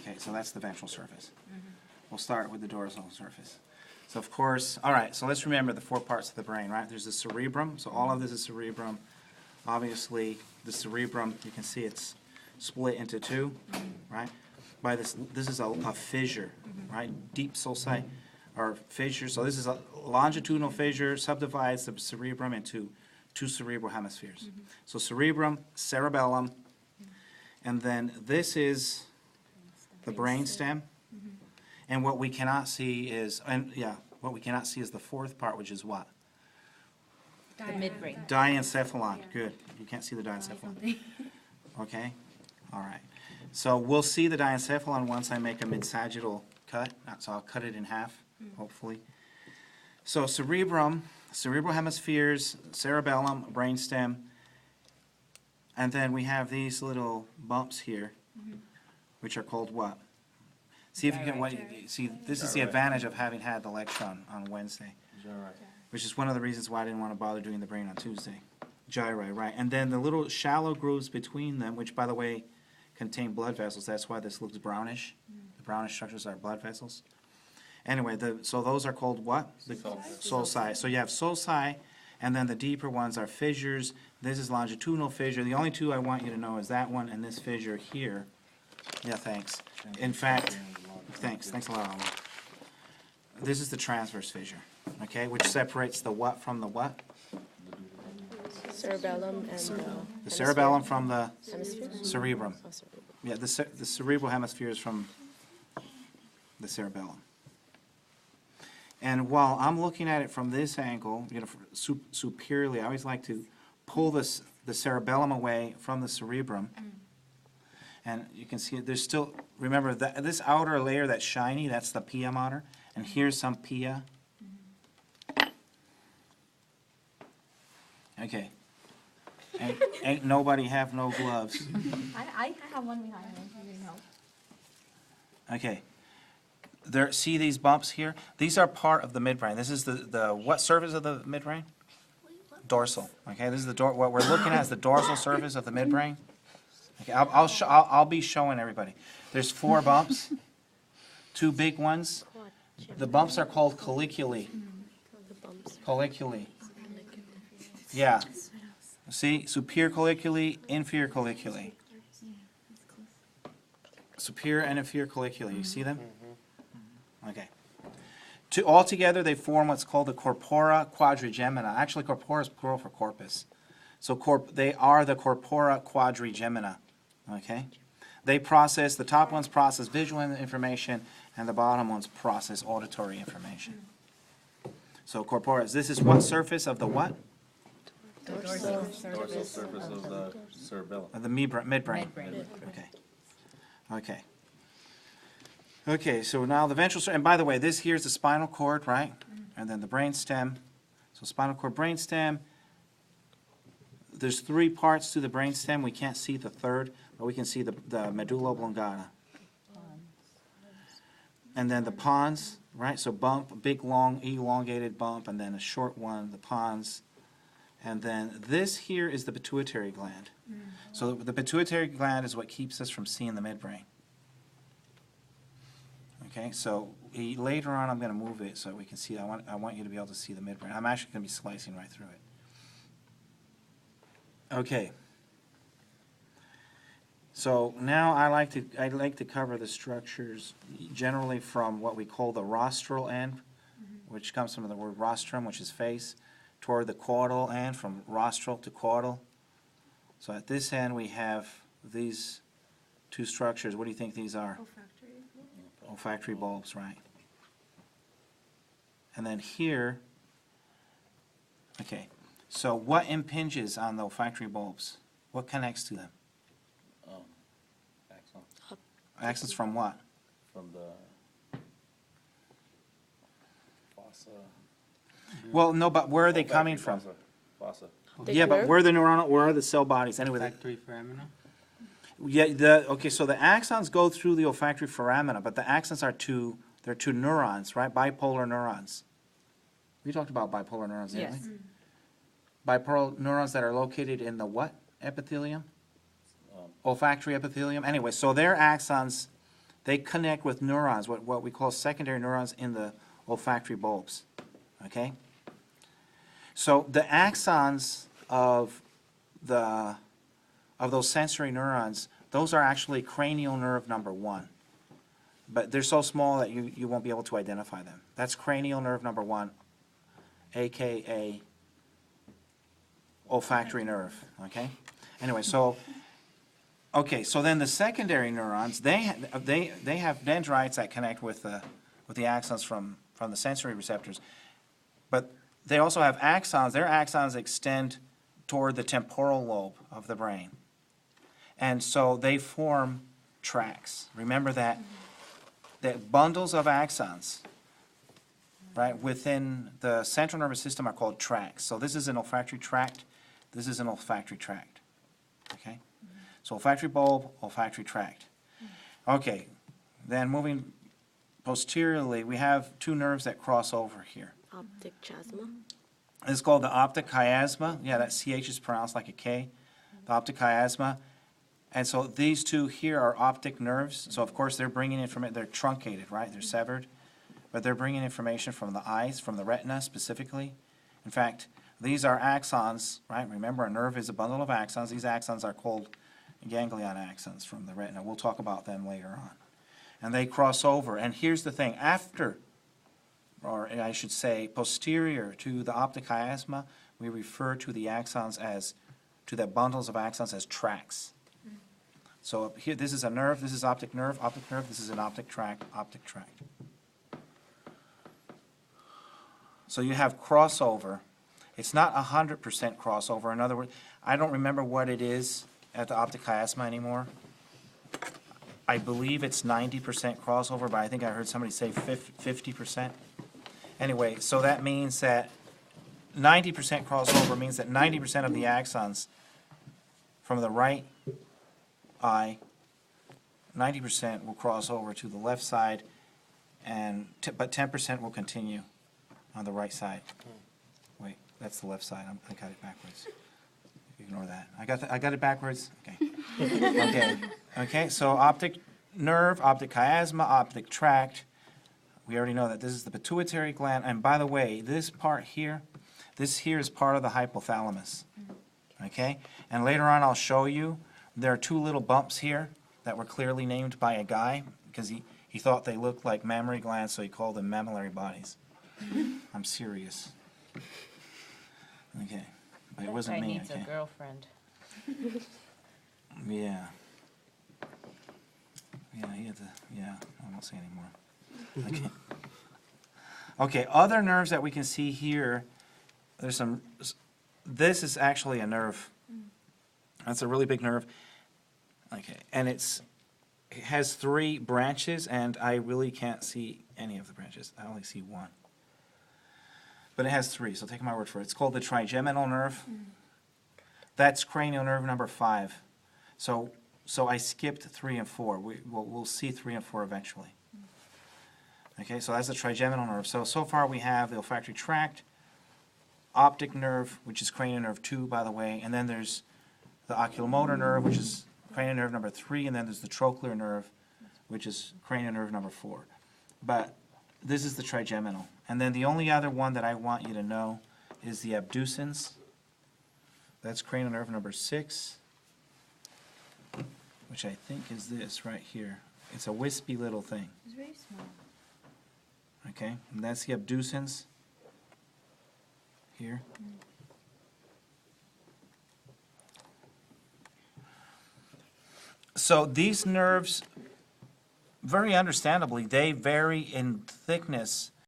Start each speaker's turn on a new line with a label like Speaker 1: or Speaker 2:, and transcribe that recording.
Speaker 1: Okay, so that's the ventral surface. We'll start with the dorsal surface. So of course, all right, so let's remember the four parts of the brain, right? There's the cerebrum, so all of this is cerebrum. Obviously, the cerebrum, you can see it's split into two, right? By this is a fissure, right? Deep sulci, or fissure. So this is a longitudinal fissure, subdivides the cerebrum into two cerebral hemispheres. So cerebrum, cerebellum, and then this is the brainstem. And what we cannot see is, what we cannot see is the fourth part, which is what?
Speaker 2: The midbrain.
Speaker 1: Diencephalon. Good. You can't see the diencephalon. Okay? All right. So we'll see the diencephalon once I make a mid-sagittal cut. So I'll cut it in half, hopefully. So cerebrum, cerebral hemispheres, cerebellum, brainstem, and then we have these little bumps here, which are called what? See if you can. See, this is the advantage of having had the lecture on Wednesday, which is one of the reasons why I didn't want to bother doing the brain on Tuesday. Gyri, right? And then the little shallow grooves between them, which by the way contain blood vessels. That's why this looks brownish. The brownish structures are blood vessels. Anyway, so those are called what? The sulci. So you have sulci, and then the deeper ones are fissures. This is longitudinal fissure. The only two I want you to know is that one and this fissure here. Yeah, thanks. In fact, thanks a lot, Alan. This is the transverse fissure, okay, which separates the what from the what?
Speaker 3: Cerebellum and
Speaker 1: the cerebellum from the
Speaker 3: hemisphere?
Speaker 1: cerebrum.
Speaker 3: Oh, cerebellum.
Speaker 1: Yeah, the cerebral hemisphere is from the cerebellum. And while I'm looking at it from this angle, superiorly, I always like to pull the cerebellum away from the cerebrum. And you can see there's still, remember, this outer layer that's shiny, that's the pia mater. And here's some pia. Okay. Ain't nobody have no gloves.
Speaker 2: I have one behind me. You need help.
Speaker 1: Okay. See these bumps here? These are part of the midbrain. This is the what surface of the midbrain? Dorsal. Okay, this is what we're looking at is the dorsal surface of the midbrain. Okay, I'll be showing everybody. There's 4 bumps, 2 big ones. The bumps are called colliculi. Colliculi. Yeah. See, superior colliculi, inferior colliculi. Superior and inferior colliculi. You see them? Okay. Altogether, they form what's called the corpora quadrigemina. Actually, corpora is plural for corpus. So they are the corpora quadrigemina. Okay? They process, the top ones process visual information, and the bottom ones process auditory information. So corpora, this is what surface of the what?
Speaker 3: Dorsal
Speaker 4: surface of the cerebellum.
Speaker 1: Of the midbrain. Okay. Okay, so now the ventral, and by the way, this here is the spinal cord, right? And then the brain stem. So spinal cord, brain stem. There's 3 parts to the brain stem. We can't see the third, but we can see the medulla oblongata. And then the pons, right? So bump, big, long, elongated bump, and then a short one, the pons. And then this here is the pituitary gland. So the pituitary gland is what keeps us from seeing the midbrain. Okay, so later on I'm going to move it so we can see. I want you to be able to see the midbrain. I'm actually going to be slicing right through it. Okay. So now I like to cover the structures generally from what we call the rostral end, which comes from the word rostrum, which is face, toward the caudal end, from rostral to caudal. So at this end we have these 2 structures. What do you think these are? Olfactory bulbs, right. And then here, okay, so what impinges on the olfactory bulbs? What connects to them?
Speaker 4: Axon.
Speaker 1: Axons from what?
Speaker 4: From the fossa.
Speaker 1: Well, no, but where are they coming from?
Speaker 4: Fossa.
Speaker 1: Yeah, but where are the cell bodies anyway?
Speaker 5: Olfactory foramina?
Speaker 1: Yeah, okay, so the axons go through the olfactory foramina, but the axons are they're 2 neurons, right? Bipolar neurons. We talked about bipolar neurons, didn't
Speaker 2: Yes.
Speaker 1: we? Bipolar neurons that are located in the what epithelium? Olfactory epithelium. Anyway, so their axons, they connect with neurons, what we call secondary neurons in the olfactory bulbs, okay? So the axons of those sensory neurons, those are actually cranial nerve number 1. But they're so small that you won't be able to identify them. That's cranial nerve number 1, aka olfactory nerve, okay? Anyway, so then the secondary neurons, they have dendrites that connect with the axons from the sensory receptors, but they also have axons. Their axons extend toward the temporal lobe of the brain, and so they form tracts. Remember that bundles of axons, right, within the central nervous system are called tracts. So this is an olfactory tract. This is an olfactory tract. Okay? So olfactory bulb, olfactory tract. Okay, then moving posteriorly, we have 2 nerves that cross over here.
Speaker 3: Optic chiasma.
Speaker 1: It's called the optic chiasma. Yeah, that CH is pronounced like a K. The optic chiasma. And so these 2 here are optic nerves. So of course they're bringing information. They're truncated, right? They're severed. But they're bringing information from the eyes, from the retina specifically. In fact, these are axons, right? Remember, a nerve is a bundle of axons. These axons are called ganglion axons from the retina. We'll talk about them later on. And they cross over. And here's the thing. After, or I should say posterior to the optic chiasma, we refer to the axons as, to the bundles of axons as tracts. So here, this is a nerve, this is optic nerve, this is an optic tract, optic tract. So you have crossover. It's not 100% crossover. In other words, I don't remember what it is at the optic chiasma anymore. I believe it's 90% crossover, but I think I heard somebody say 50%. Anyway, so that means that 90% crossover means that 90% of the axons from the right eye, 90% will cross over to the left side, but 10% will continue on the right side. Wait, that's the left side. I got it backwards. Ignore that. I got it backwards. Okay. Okay. So optic nerve, optic chiasma, optic tract. We already know that this is the pituitary gland. And by the way, this part here, this here is part of the hypothalamus. Okay. And later on, I'll show you. There are 2 little bumps here that were clearly named by a guy because he thought they looked like mammary glands, so he called them mammillary bodies. I'm serious. Okay. But it wasn't me.
Speaker 5: Needs a girlfriend.
Speaker 1: Yeah. Yeah, he had to, yeah, I won't say anymore. Okay. Okay, other nerves that we can see here, there's some, this is actually a nerve. That's a really big nerve. Okay, and it has 3 branches, and I really can't see any of the branches. I only see 1. But it has 3, so take my word for it. It's called the trigeminal nerve. That's cranial nerve number 5. So I skipped 3 and 4. We'll see 3 and 4 eventually. Okay, so that's the trigeminal nerve. So far we have the olfactory tract, optic nerve, which is cranial nerve 2, by the way, and then there's the oculomotor nerve, which is cranial nerve number 3, and then there's the trochlear nerve, which is cranial nerve number 4. But this is the trigeminal. And then the only other one that I want you to know is the abducens. That's cranial nerve number 6, which I think is this right here. It's a wispy little thing.
Speaker 2: It's very small.
Speaker 1: Okay, and that's the abducens here. So these nerves, very understandably, they vary in thickness